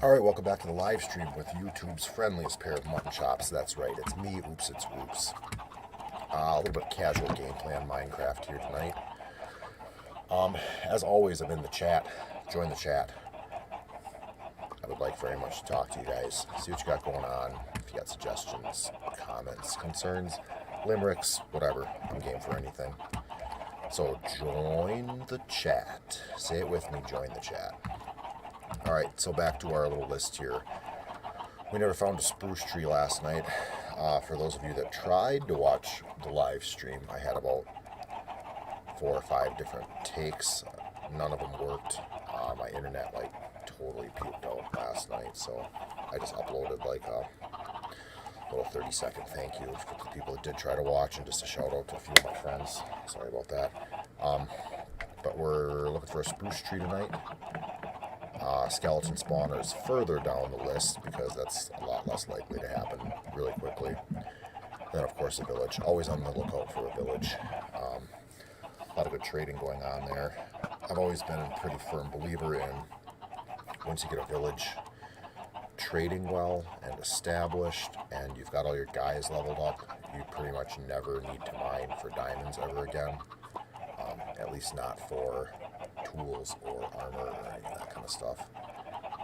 Alright, welcome back to the live stream with YouTube's friendliest pair of mutton chops. That's right, it's me, Oops, it's Roops. A little bit of casual gameplay on Minecraft here tonight. As always, I'm in the chat. Join the chat. I would like very much to talk to you guys. See what you got going on. If you got suggestions, comments, concerns, limericks, whatever. I'm game for anything. So join the chat. Say it with me, join the chat. Alright, so back to our little list here. We never found a spruce tree last night. For those of you that tried to watch the live stream, I had about 4 or 5 different takes. None of them worked. My internet totally puked out last night, so I just uploaded a little 30-second thank you for the people that did try to watch, and just a shout out to a few of my friends. Sorry about that. But we're looking for a spruce tree tonight. Skeleton spawners further down the list because that's a lot less likely to happen really quickly. Then of course a village. Always on the lookout for a village. A lot of good trading going on there. I've always been a pretty firm believer in once you get a village trading well and established and you've got all your guys leveled up, you pretty much never need to mine for diamonds ever again. At least not for tools or armor or any of that kind of stuff.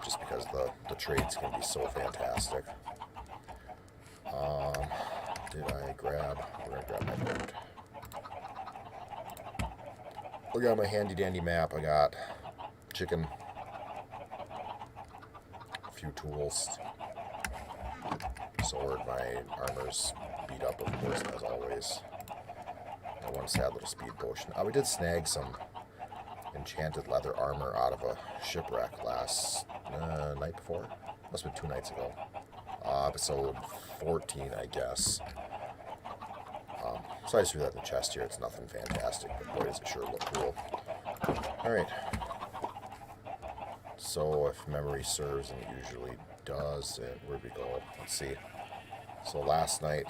Just because the trades can be so fantastic. Did I grab? We're going to grab my boat. Look at my handy dandy map. I got chicken, a few tools, sword, my armor's beat up of course as always. And one sad little speed potion. We did snag some enchanted leather armor out of a shipwreck last night before. Must have been 2 nights ago. Episode 14, I guess. So I just threw that in the chest here. It's nothing fantastic, but boy, does it sure look cool. Alright. So if memory serves, and it usually does, where'd we go? Let's see. So last night,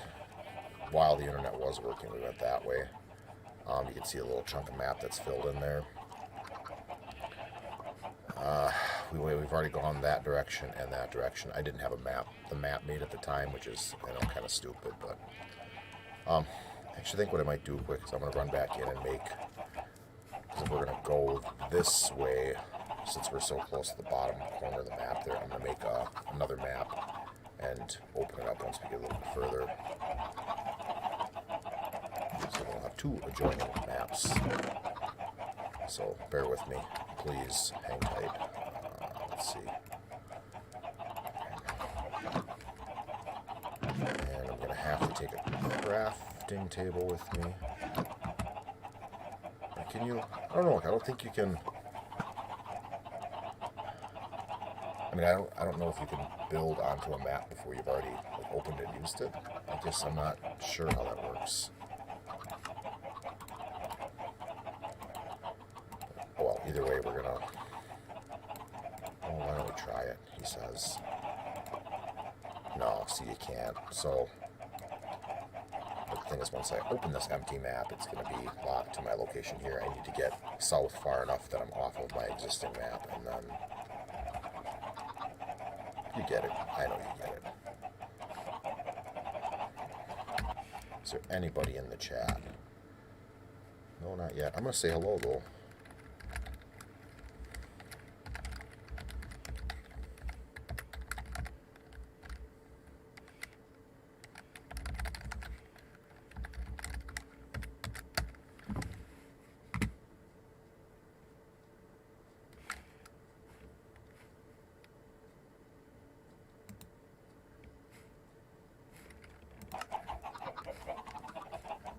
while the internet was working, we went that way. You can see a little chunk of map that's filled in there. We've already gone that direction and that direction. I didn't have the map made at the time, which is, kind of stupid, but I actually think what I might do quick is I'm going to run back in and make, because if we're going to go this way, since we're so close to the bottom corner of the map there, I'm going to make another map and open it up once we get a little bit further. So we'll have 2 adjoining maps. So bear with me, please hang tight. Let's see. And I'm going to have to take a crafting table with me. Can you? I don't know. I don't think you can. I mean, I don't know if you can build onto a map before you've already opened and used it. I guess I'm not sure how that works. Well, either way, we're gonna. Oh, why don't we try it? He says. No, see, you can't. So, the thing is, once I open this empty map, it's going to be locked to my location here. I need to get south far enough that I'm off of my existing map, and then. You get it. I know you get it. Is there anybody in the chat? No, not yet. I'm going to say hello, though.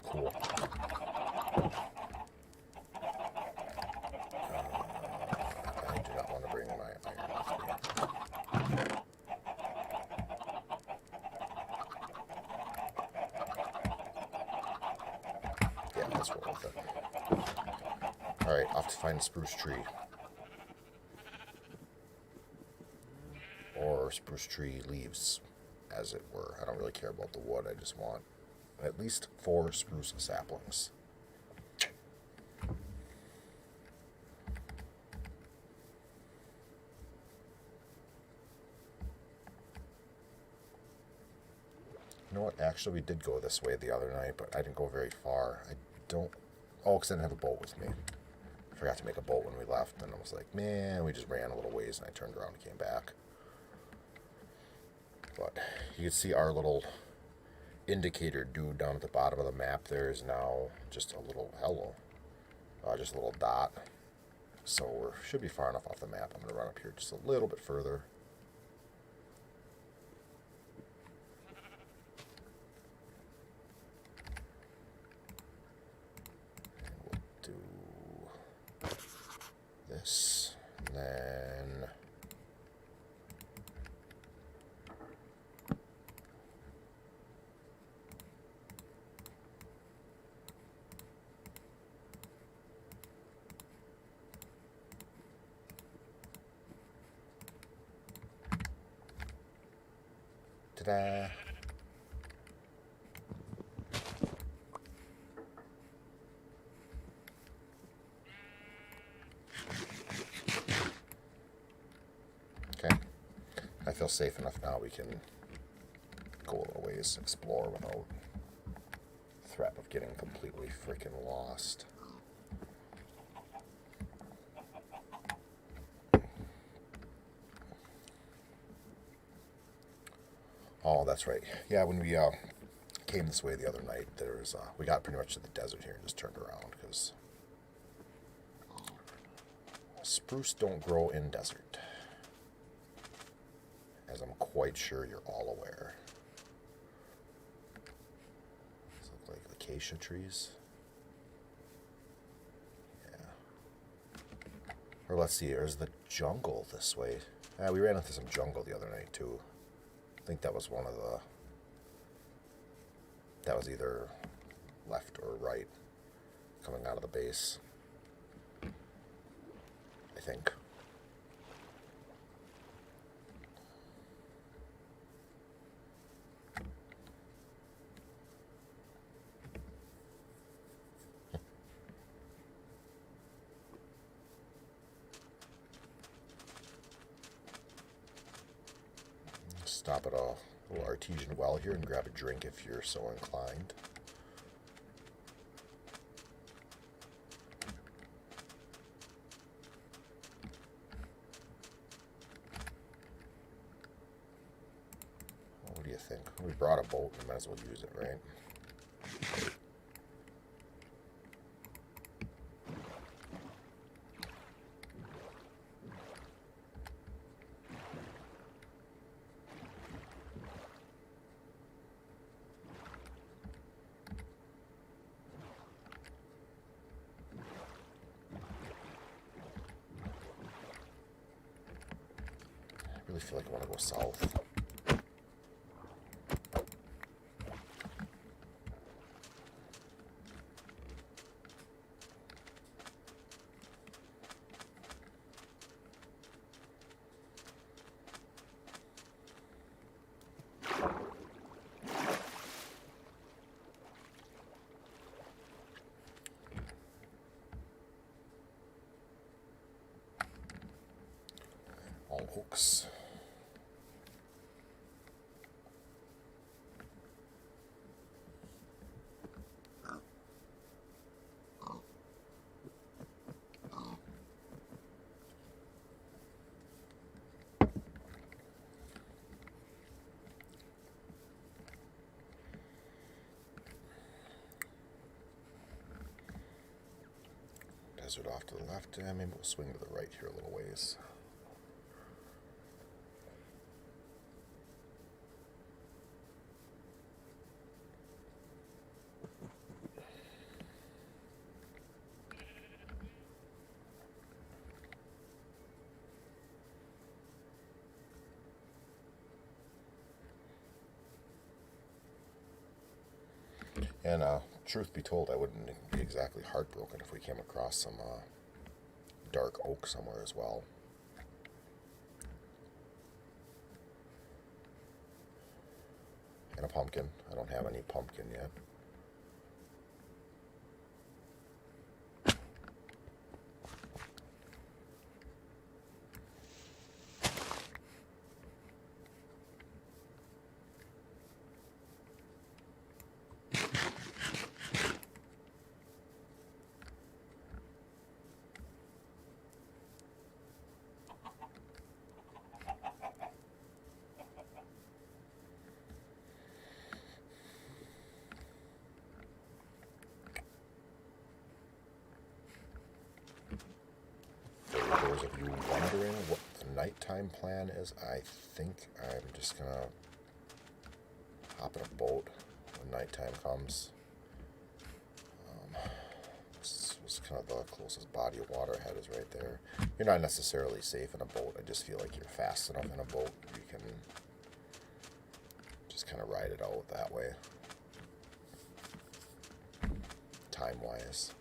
Cool. I do not want to bring my iron with me. Yeah, let's roll with it. Alright, off to find a spruce tree. Or spruce tree leaves, as it were. I don't really care about the wood, I just want at least 4 spruce saplings. You know what? Actually, we did go this way the other night, but I didn't go very far. I don't... Oh, because I didn't have a boat with me. I forgot to make a boat when we left, and I was like, man, we just ran a little ways, and I turned around and came back. But you can see our little indicator dude down at the bottom of the map there is now just a little hello. Just a little dot. So we should be far enough off the map. I'm going to run up here just a little bit further. This, and then ta-da! Okay, I feel safe enough now we can go a little ways, explore without threat of getting completely freaking lost. Oh, that's right. Yeah, when we came this way the other night, there was we got pretty much to the desert here and just turned around because spruce don't grow in desert, as I'm quite sure you're all aware. These look like acacia trees. Yeah. Or let's see, there's the jungle this way. We ran into some jungle the other night too. I think that was one of the... That was either left or right coming out of the base, I think. Stop at a little artesian well here and grab a drink if you're so inclined. What do you think? We brought a boat, we might as well use it, right? I really feel like I want to go south. All hooks. Desert off to the left, and maybe we'll swing to the right here a little ways. And truth be told, I wouldn't be exactly heartbroken if we came across some dark oak somewhere as well. And a pumpkin. I don't have any pumpkin yet. those of you wondering what the nighttime plan is, I think I'm just going to hop in a boat when nighttime comes. This was kind of the closest body of water I had is right there. You're not necessarily safe in a boat. I just feel like you're fast enough in a boat. You can just kind of ride it out that way, time-wise.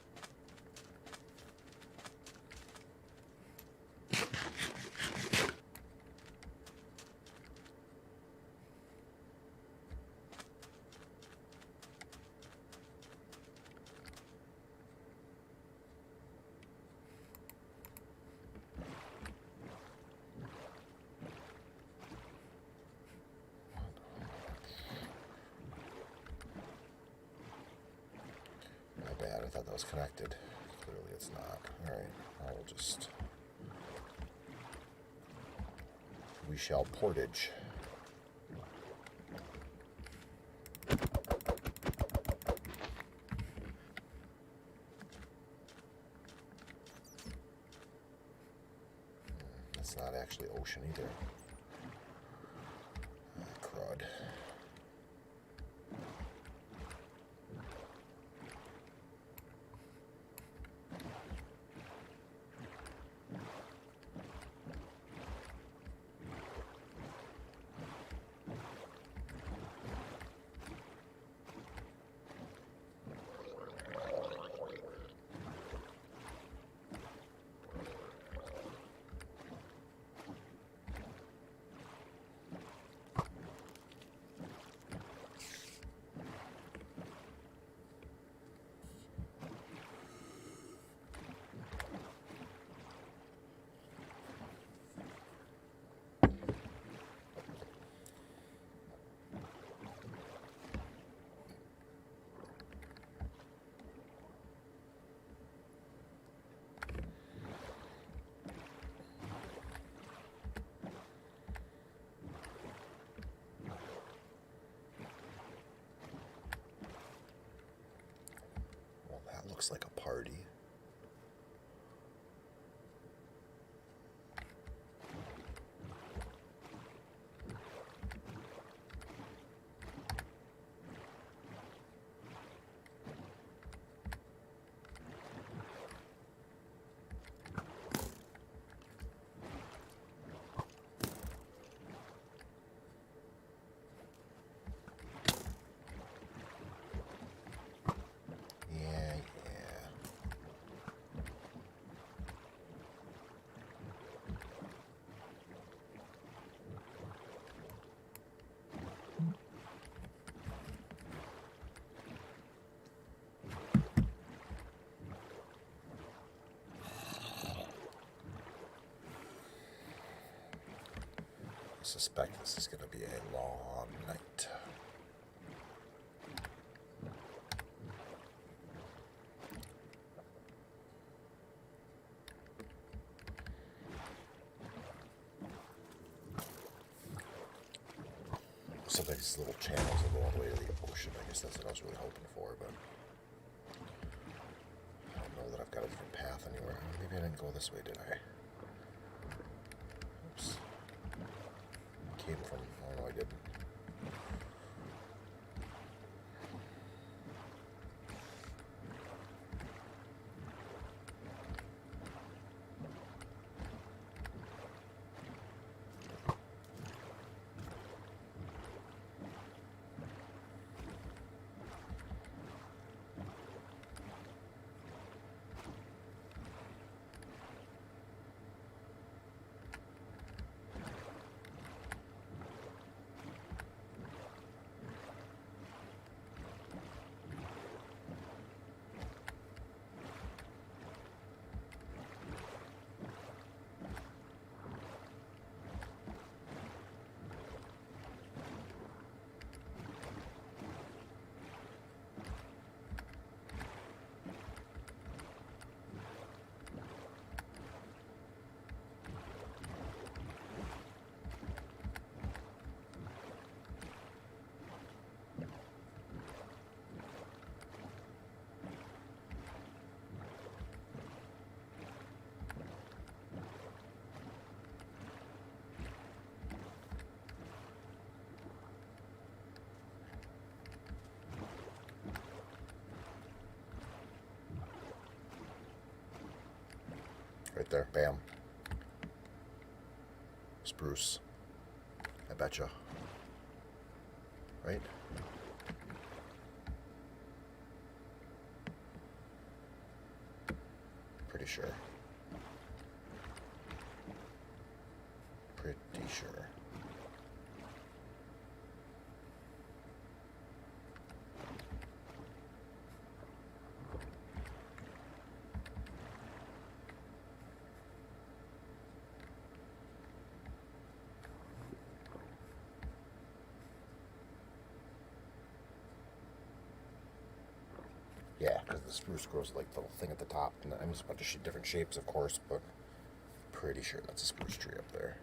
Bad. I thought that was connected. Clearly it's not. Alright, I will just... We shall portage. That's not actually ocean either. Crud. Looks like a party. I suspect this is going to be a long night. Looks like these little channels will go all the way to the ocean. I guess that's what I was really hoping for, but I don't know that I've got a different path anywhere. Maybe I didn't go this way, did I? Oops. Came from... Oh, no, I didn't. Right there. Bam. Spruce. I betcha. Right? Pretty sure. Pretty sure. Yeah, because the spruce grows like the little thing at the top, and I mean, it's a bunch of different shapes, of course, but pretty sure that's a spruce tree up there.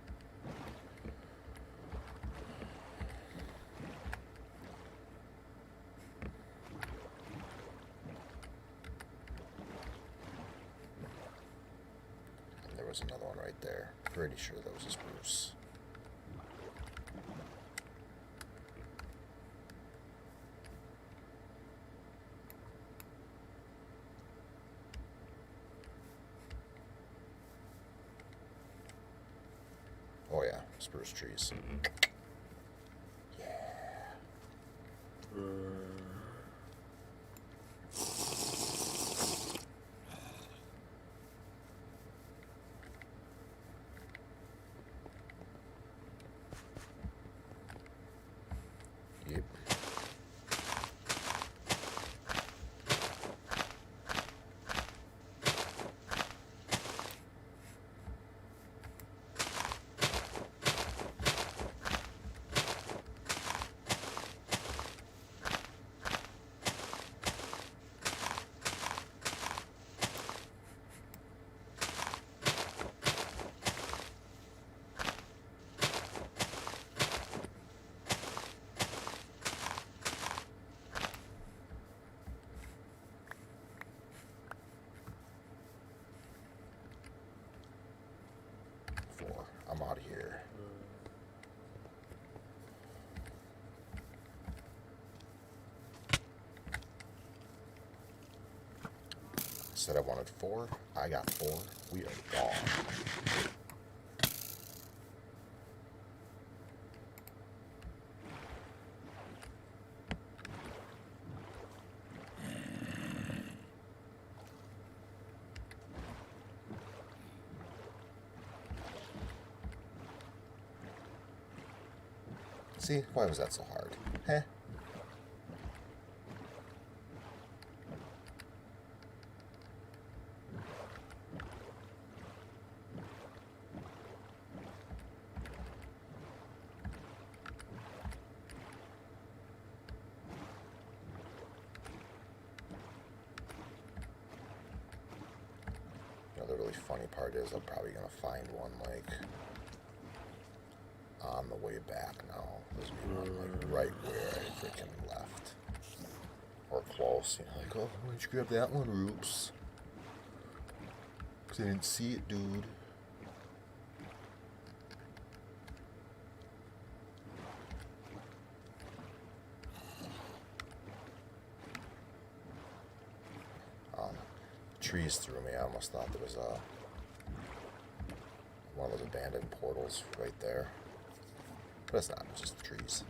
And there was another one right there. Pretty sure that was a spruce. Oh yeah, spruce trees. Yeah. Yep. 4. I'm out of here. Said I wanted 4. I got 4. We are gone. See, why was that so hard? Heh. The really funny part is I'm probably gonna find one like on the way back now. There's one like right where I freaking left. Or close, you know, like, oh, why don't you grab that one, Roops? Because I didn't see it, dude. Trees threw me. I almost thought there was one of those abandoned portals right there. But it's not, it's just the trees.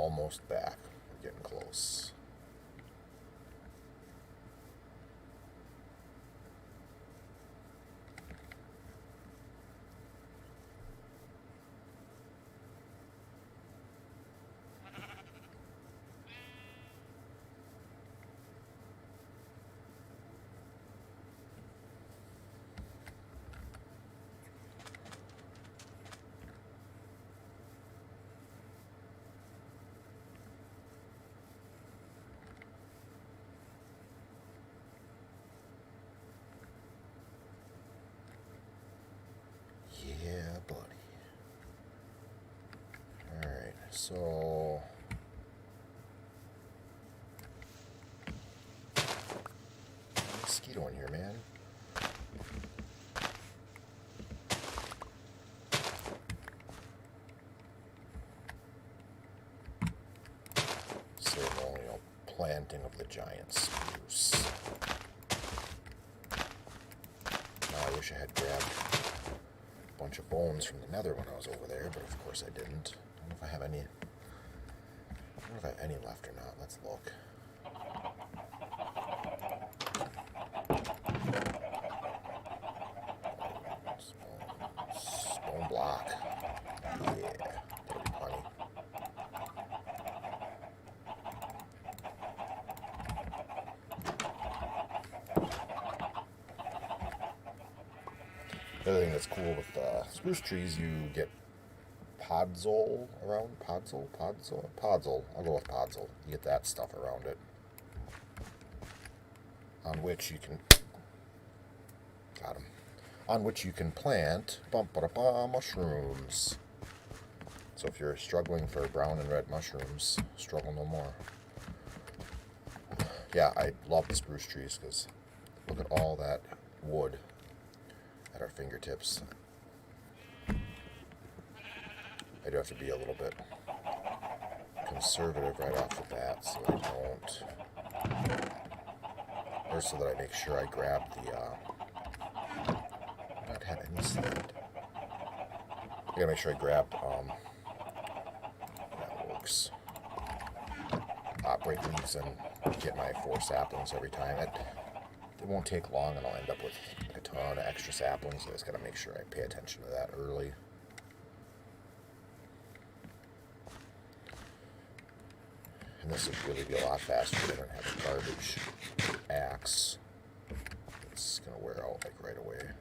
almost back. We're getting close. Yeah, buddy. Alright, so mosquito in here, man. Ceremonial planting of the giant spruce. Now I wish I had grabbed a bunch of bones from the nether when I was over there, but of course I didn't. I don't know if I have any. I don't know if I have any left or not. Let's look. Stone block. Yeah, that'll be plenty. The other thing that's cool with spruce trees, you get podzol around. Podzol. I'll go with podzol. You get that stuff around it, on which you can. Got 'em. On which you can plant mushrooms. So if you're struggling for brown and red mushrooms, struggle no more. Yeah, I love the spruce trees because look at all that wood at our fingertips. I do have to be a little bit conservative right off the bat so I don't, or so that I make sure I grab the, I haven't had any sand. I gotta make sure I grab, that works. Break leaves and get my 4 saplings every time. It won't take long and I'll end up with a ton of extra saplings. I just gotta make sure I pay attention to that early. And this would really be a lot faster if I don't have a garbage axe. It's gonna wear out like right away.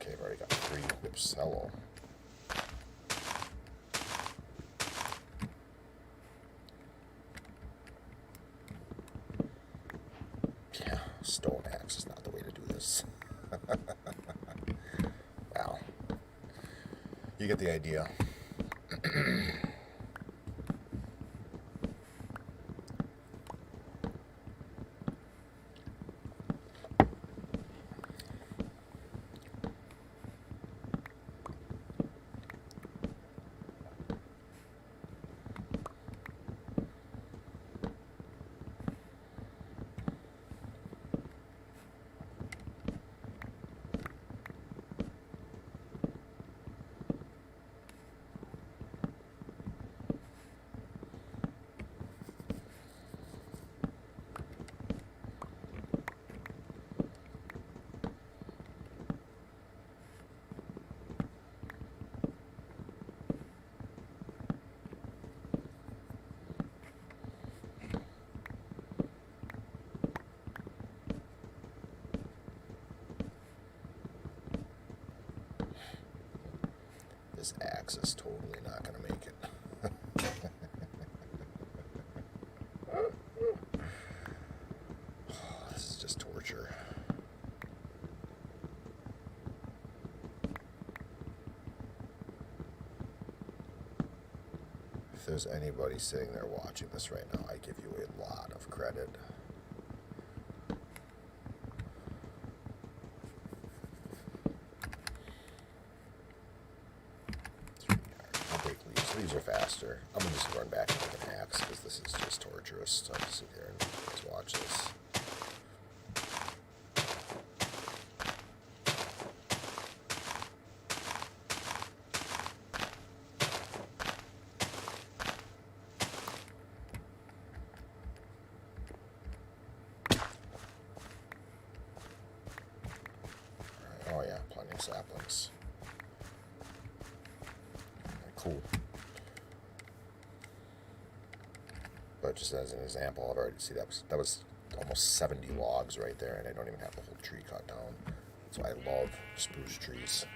Okay, I've already got 3 whips. Hello. Yeah, stone axe is not the way to do this. Well, you get the idea. This axe is totally not going to make it. This is just torture. If there's anybody sitting there watching this right now, I give you a lot of credit. I'll break leaves. Leaves are faster. I'm going to just run back and make an axe because this is just torturous. So I have to sit here and just watch this. Oh yeah, plenty of saplings. Cool. But just as an example, I've already see that was almost 70 logs right there, and I don't even have the whole tree cut down. So I love spruce trees.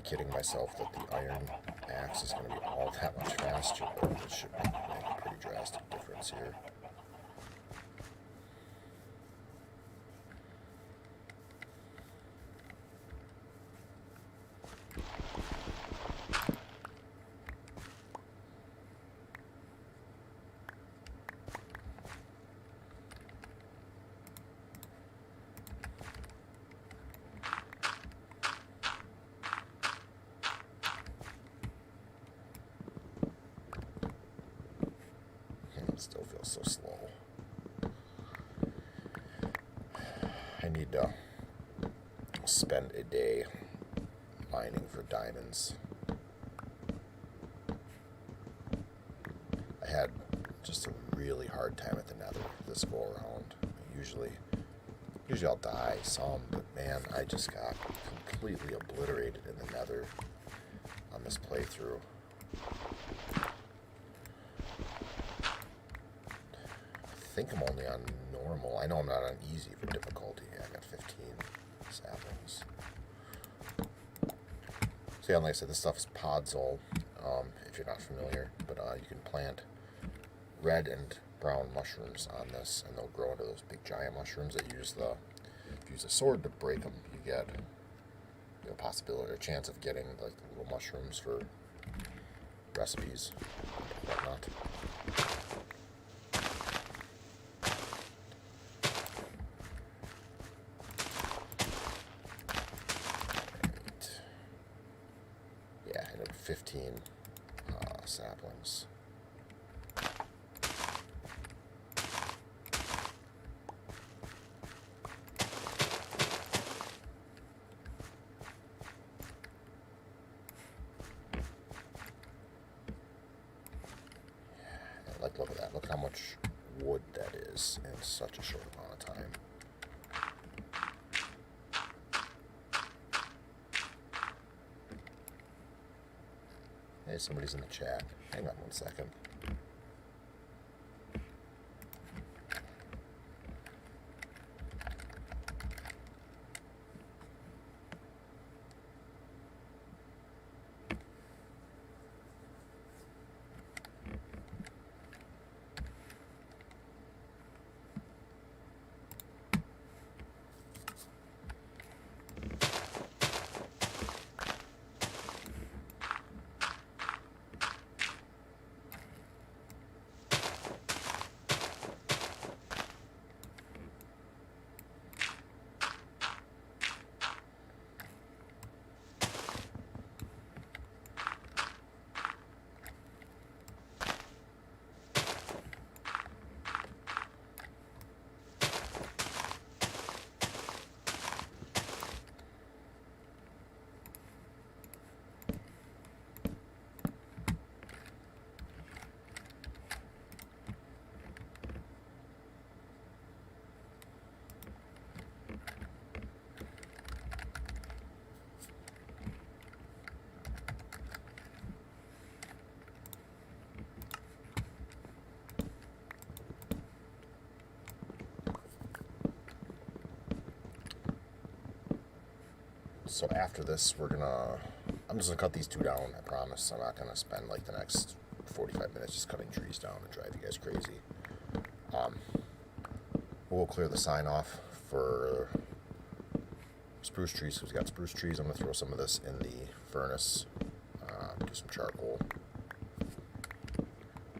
Kidding myself that the iron axe is going to be all that much faster, but it should make a pretty drastic difference here. Still feels so slow. I need to spend a day mining for diamonds. I had just a really hard time at the nether this go around. Usually I'll die some, but man, I just got completely obliterated in the nether on this playthrough. I think I'm only on normal. I know I'm not on easy for difficulty. Yeah, I got 15 saplings. So yeah, like I said, this stuff is podzol, if you're not familiar. But you can plant red and brown mushrooms on this, and they'll grow into those big giant mushrooms that you use if you use a sword to break them, you get a possibility, a chance of getting like the little mushrooms for recipes and whatnot. Yeah, I ended up 15 saplings. Like, look at that. Look how much wood that is in such a short amount of time. Hey, somebody's in the chat. Hang on one second. So after this, I'm I'm just gonna cut these two down. I promise. I'm not gonna spend like the next 45 minutes just cutting trees down and drive you guys crazy. We'll clear the sign off for spruce trees. So we've got spruce trees. I'm gonna throw some of this in the furnace. Do some charcoal.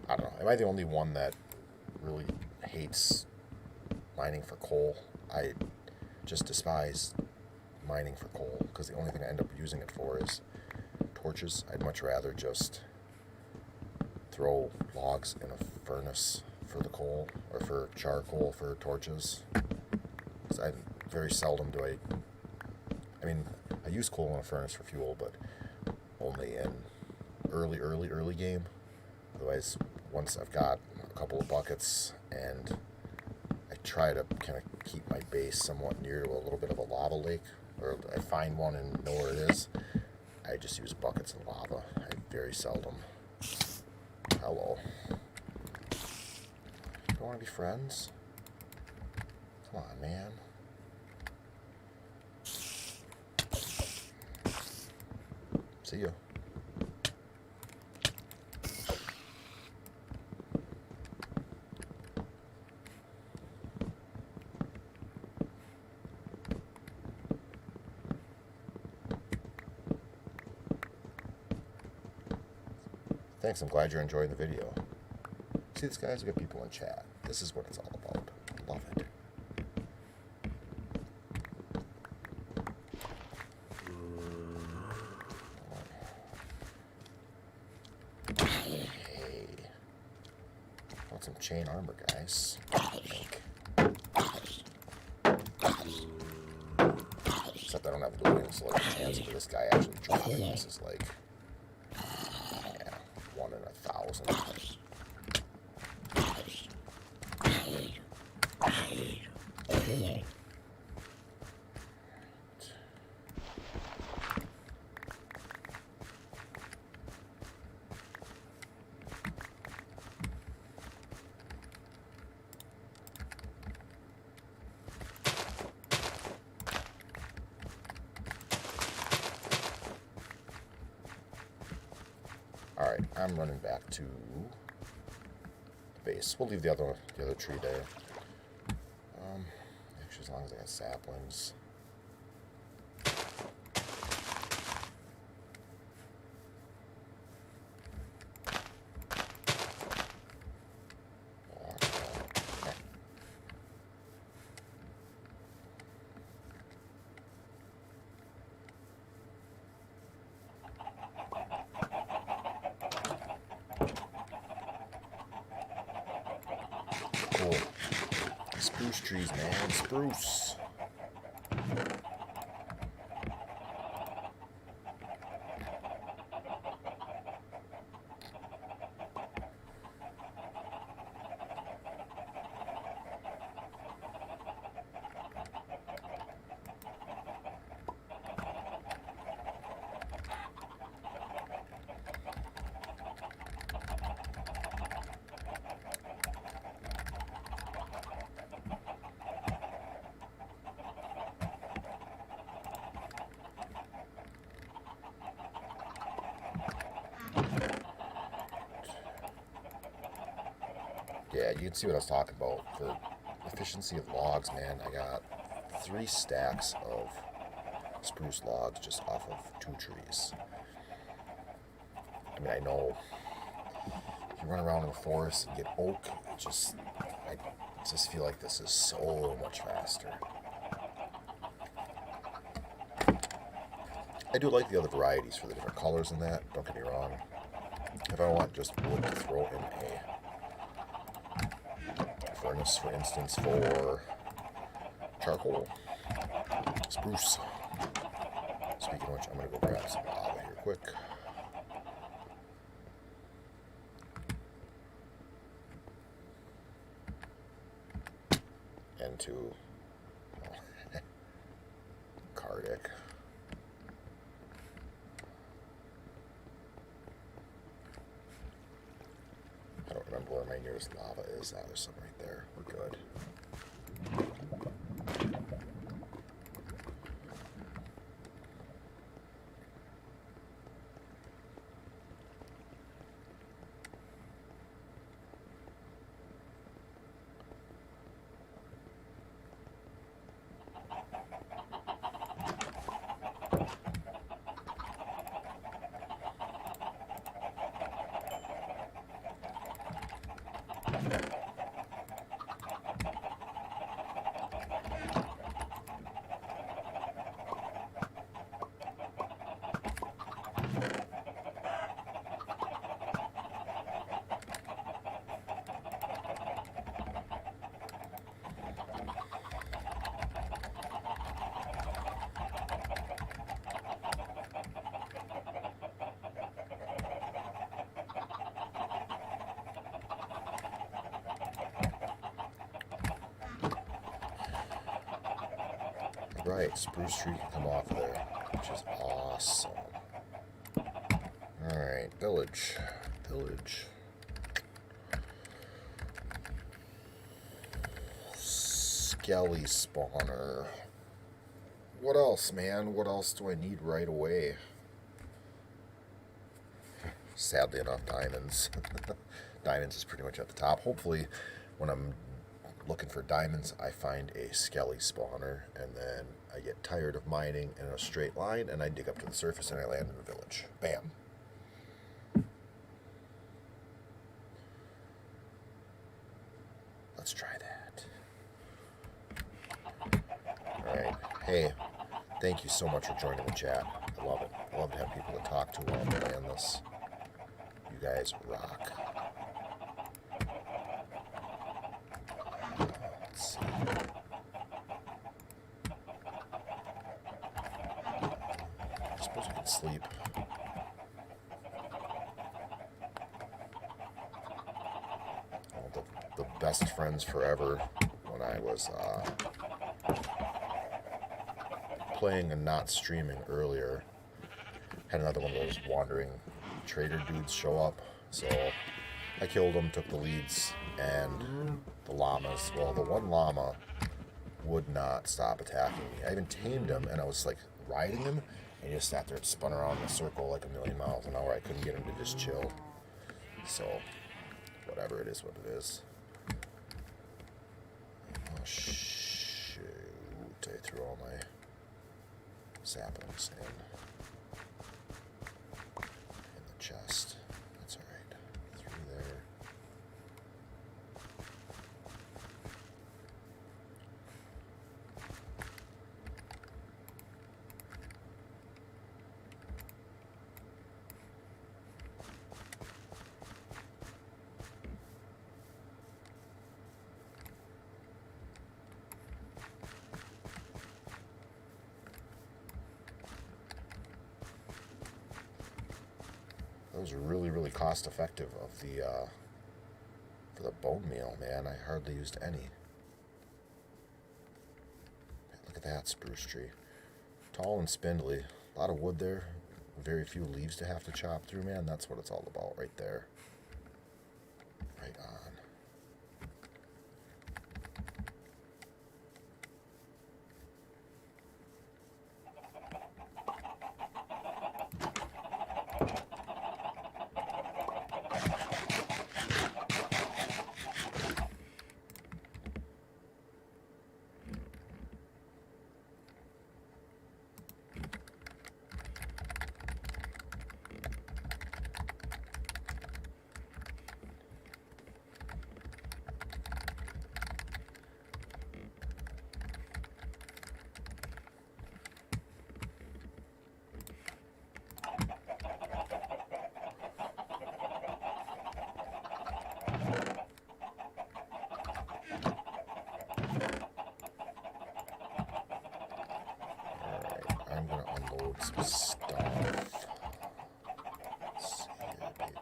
I don't know. Am I the only one that really hates mining for coal? I just despise mining for coal because the only thing I end up using it for is torches. I'd much rather just throw logs in a furnace for the coal or for charcoal for torches. Because I very seldom do I mean, I use coal in a furnace for fuel, but only in early game. Otherwise, once I've got a couple of buckets and I try to kind of keep my base somewhat near to a little bit of a lava lake, or I find one and know where it is, I just use buckets of lava. I very seldom. Hello. You want to be friends? Come on, man. See ya. Thanks, I'm glad you're enjoying the video. See this, guys? We got people in chat. This is what it's all about. I love it. Hey. Want some chain armor, guys. Except I don't have blue wings, so like the chance of this guy actually dropping this is like, yeah, 1 in 1,000. Alright, I'm running back to the base. We'll leave the other tree there. Actually, as long as I got saplings. Cool. Spruce trees, man. Spruce. Yeah, you can see what I was talking about. For efficiency of logs, man, I got 3 stacks of spruce logs just off of 2 trees. I mean, I know if you run around in the forest and get oak, I just feel like this is so much faster. I do like the other varieties for the different colors in that, don't get me wrong. If I want just wood to throw in a furnace, for instance, for charcoal, spruce. Speaking of which, I'm going to go grab some lava here quick. And to Cardic. I don't remember where my nearest lava is. Ah, there's some right there. We're good. right, spruce tree can come off of there, which is awesome. Alright, village. Village. Skelly spawner. What else, man? What else do I need right away? Sadly enough, diamonds. Diamonds is pretty much at the top. Hopefully, when I'm looking for diamonds, I find a skelly spawner, and then I get tired of mining in a straight line, and I dig up to the surface, and I land in the village. Bam. Let's try that. Alright. Hey, thank you so much for joining the chat. I love it. I love to have people to talk to while I'm playing this. You guys rock. Let's see. I suppose we can sleep. The best friends forever when I was playing and not streaming earlier. Had another one of those wandering trader dudes show up, so I killed them, took the leads, and the llamas, well, the one llama would not stop attacking me. I even tamed him, and I was like riding him, and he just sat there and spun around in a circle like a million miles an hour. I couldn't get him to just chill. So whatever, it is what it is. Oh shoot, I threw all my saplings in the chest. That's alright. Through there. That was really, really cost effective of the for the bone meal, man. I hardly used any. Look at that spruce tree. Tall and spindly. A lot of wood there. Very few leaves to have to chop through, man. That's what it's all about right there. Right on. I'm gonna unload some stuff. Let's see here, paper.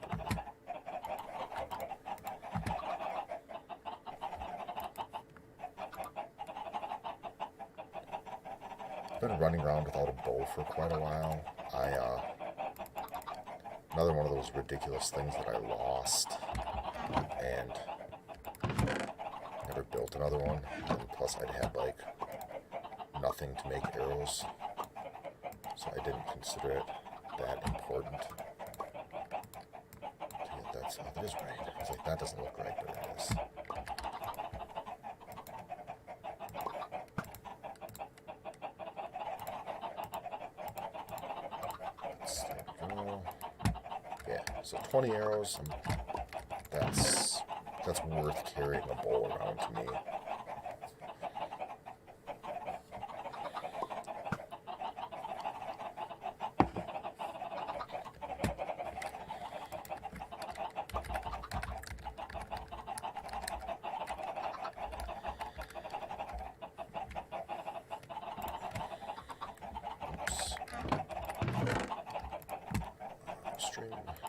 I've been running around without a bow for quite a while. Another one of those ridiculous things that I lost and never built another one. And plus, I'd had like nothing to make arrows, so I didn't consider it that important to get that. So that is right. I was like, that doesn't look right, but it is. There we go. Yeah, so 20 arrows. That's worth carrying a bow around to me. String that.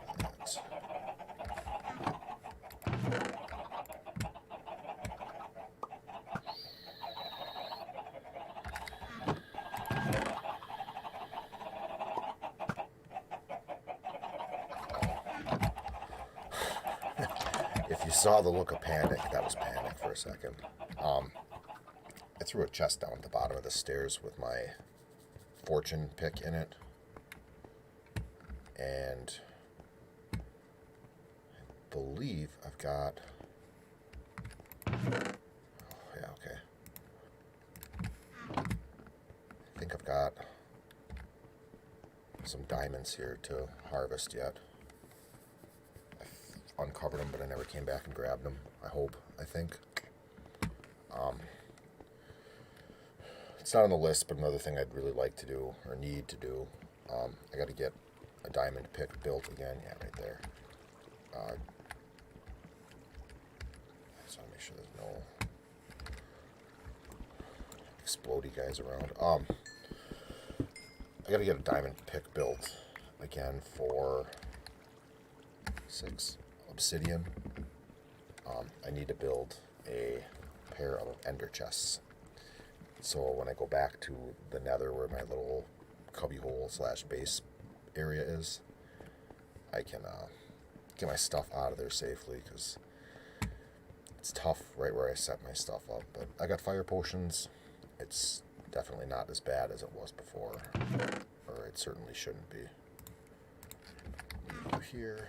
saw the look of panic, that was panic for a second. I threw a chest down at the bottom of the stairs with my fortune pick in it. And I believe I've got... Oh, yeah, okay. I think I've got some diamonds here to harvest yet. I've uncovered them, but I never came back and grabbed them. I think. It's not on the list, but another thing I'd really like to do, or need to do, I got to get a diamond pick built again. Yeah, right there. I just want to make sure there's no explodey guys around. I got to get a diamond pick built again for 6 obsidian. I need to build a pair of ender chests. So when I go back to the nether where my little cubbyhole / base area is, I can get my stuff out of there safely, because it's tough right where I set my stuff up. But I got fire potions. It's definitely not as bad as it was before, or it certainly shouldn't be. Go here.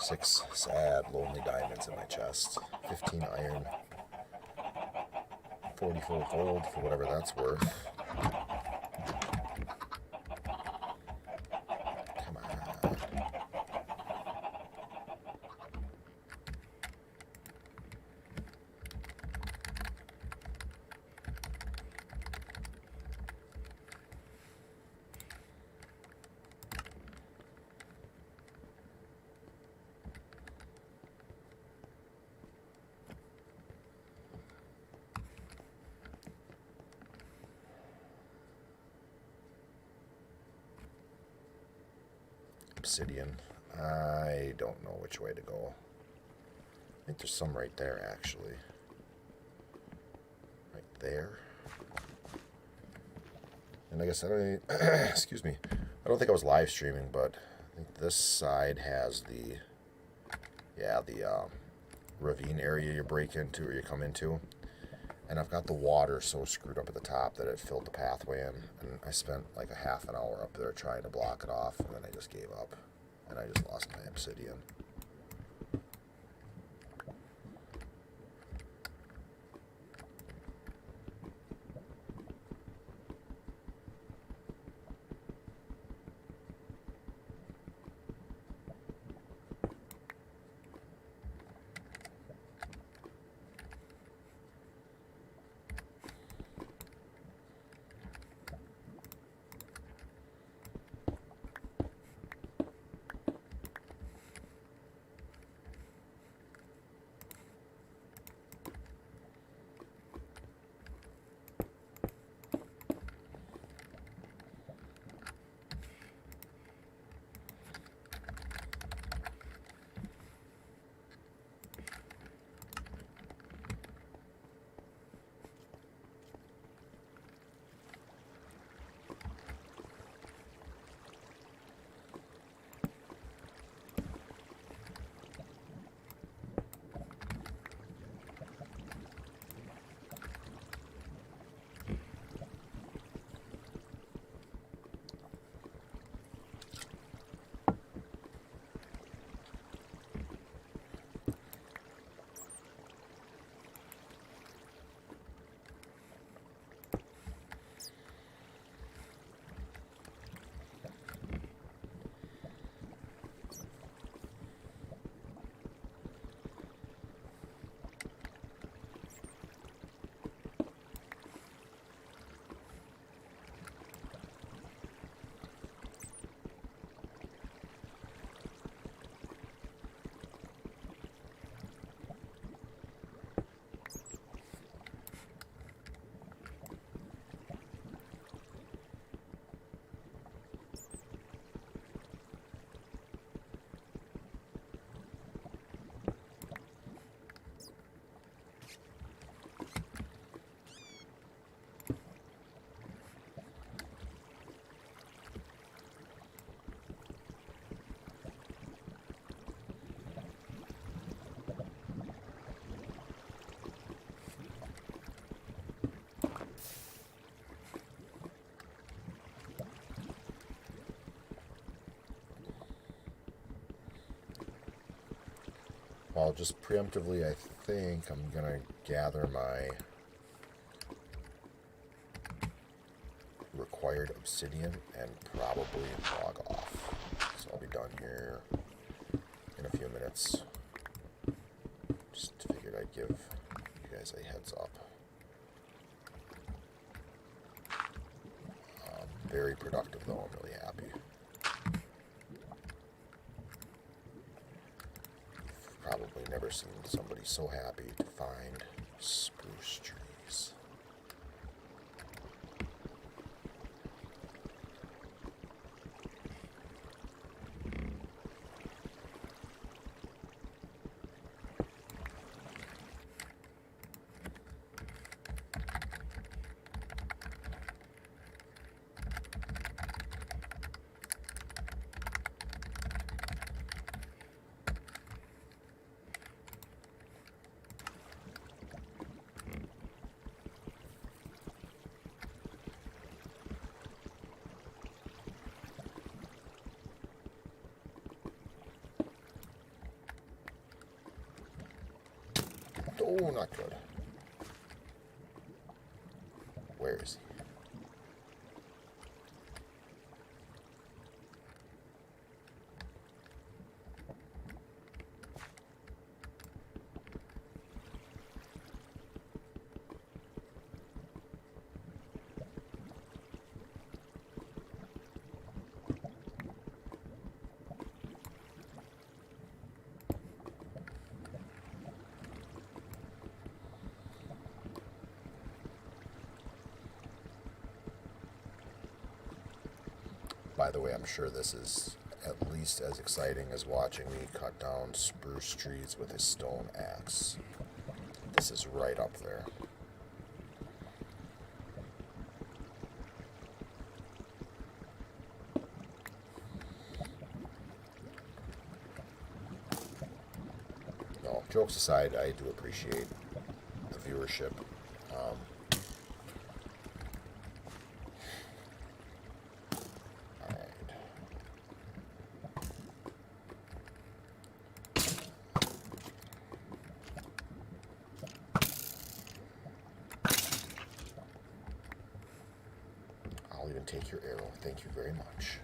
Six sad, lonely diamonds in my chest. 15 iron. 44 gold for whatever that's worth. Come on. Obsidian. I don't know which way to go. I think there's some right there, actually. Right there. And I guess I don't... excuse me. I don't think I was live streaming, but I think this side has the... Yeah, the ravine area you break into or you come into. And I've got the water so screwed up at the top that it filled the pathway in. And I spent like a half an hour up there trying to block it off, and then I just gave up. And I just lost my obsidian. well, just preemptively, I think I'm going to gather my required obsidian and probably log off. So I'll be done here in a few minutes. Just figured I'd give you guys a heads up. Very productive though, I'm really happy. I've probably never seen somebody so happy to find spruce trees. Oh, not good. Where is he? By the way, I'm sure this is at least as exciting as watching me cut down spruce trees with a stone axe. This is right up there. No, jokes aside, I do appreciate the viewership. I'll even take your arrow. Thank you very much.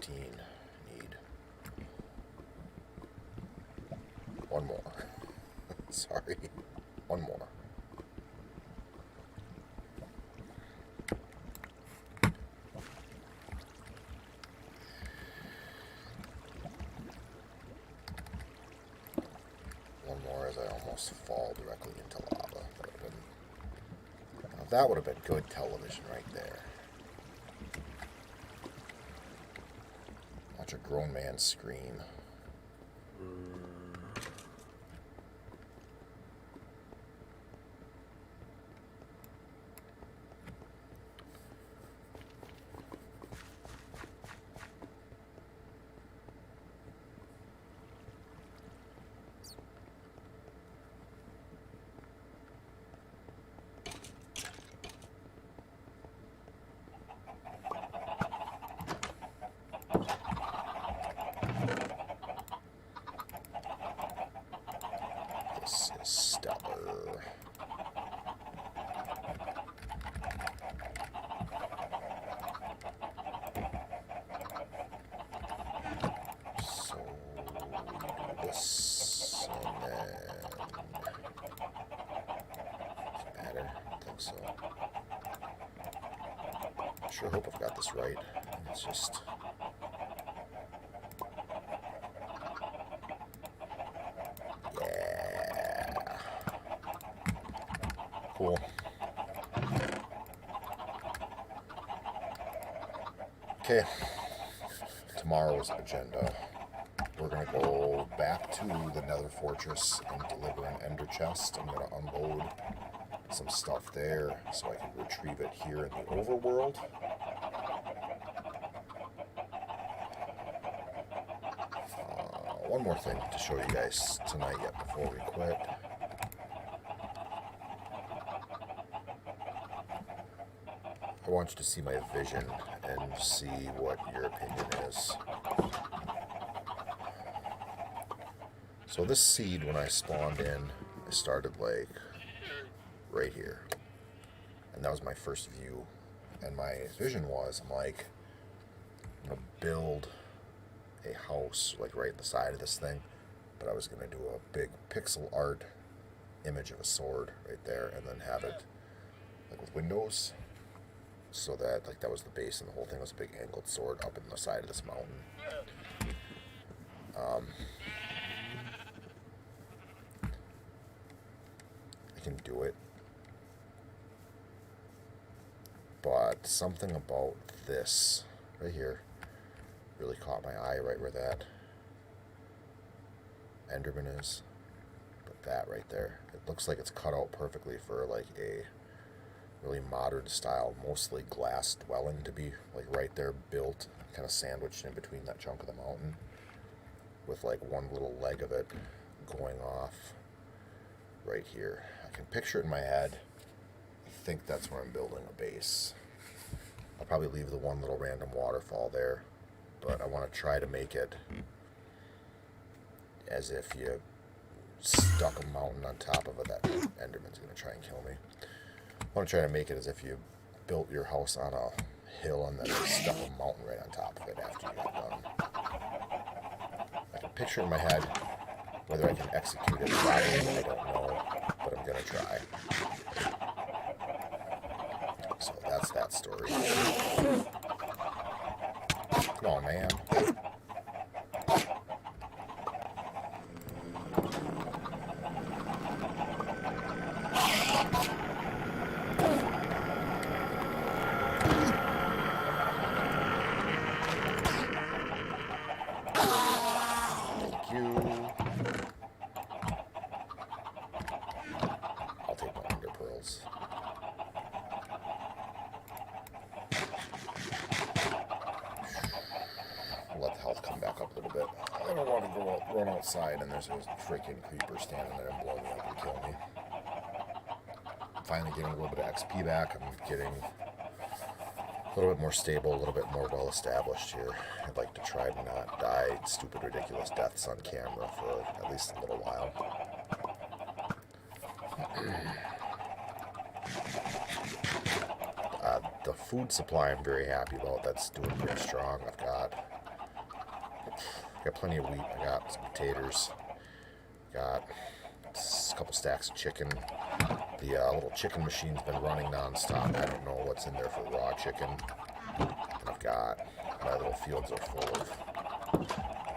Need one more. Sorry, one more. One more as I almost fall directly into lava. That would have been good television right there. Watch a grown man scream. This is stellar. So this and then better. I think so. sure hope I've got this right. It's just... yeah. Cool. Okay. Tomorrow's agenda. We're going to go back to the Nether Fortress and deliver an Ender chest. I'm going to unload some stuff there so I can retrieve it here in the overworld. One more thing to show you guys tonight yet before we quit. I want you to see my vision and see what your opinion is. So this seed, when I spawned in, I started like right here. And that was my first view. And my vision was, I'm like, I'm going to build a house like right at the side of this thing. But I was going to do a big pixel art image of a sword right there and then have it like with windows. So that like that was the base and the whole thing was a big angled sword up in the side of this mountain. I can do it, but something about this right here really caught my eye, right where that Enderman is. But that right there, it looks like it's cut out perfectly for like a really modern style, mostly glass dwelling to be like right there built, kind of sandwiched in between that chunk of the mountain with like one little leg of it going off right here. I can picture it in my head. I think that's where I'm building a base. I'll probably leave the one little random waterfall there, but I want to try to make it as if you stuck a mountain on top of it. That Enderman's going to try and kill me. I want to try to make it as if you built your house on a hill and then stuck a mountain right on top of it after you got done. I can picture it in my head. Whether I can execute it properly, I don't know, but I'm going to try. So that's that story. Come on, man. Thank you. I'll take my ender pearls. Let the health come back up a little bit. I don't want to go out, run outside and there's a freaking creeper standing there and blow me up and kill me. I'm finally getting a little bit of XP back. I'm getting a little bit more stable, a little bit more well established here. I'd like to try to not die stupid, ridiculous deaths on camera for at least a little while. The food supply I'm very happy about. That's doing pretty strong. I've got plenty of wheat. I got some potatoes. Got a couple stacks of chicken. The little chicken machine's been running non-stop. I don't know what's in there for raw chicken. And I've got my little fields are full of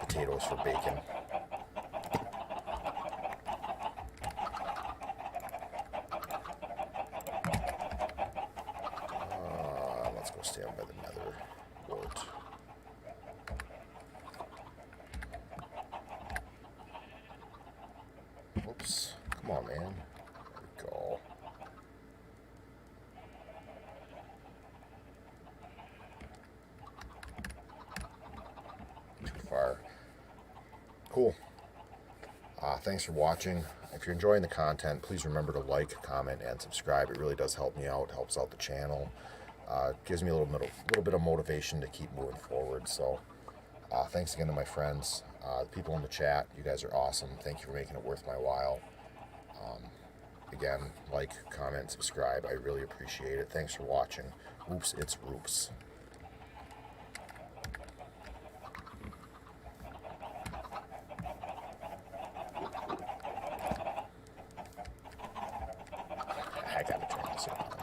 potatoes for bacon. Let's go stand by the nether wart. Whoops. Come on, man. There we go. Too far. Cool. Thanks for watching. If you're enjoying the content, please remember to like, comment, and subscribe. It really does help me out, helps out the channel. Gives me a little bit of motivation to keep moving forward. So thanks again to my friends, the people in the chat. You guys are awesome. Thank you for making it worth my while. Again, like, comment, subscribe. I really appreciate it. Thanks for watching. Oops, it's Roops. I gotta turn this off.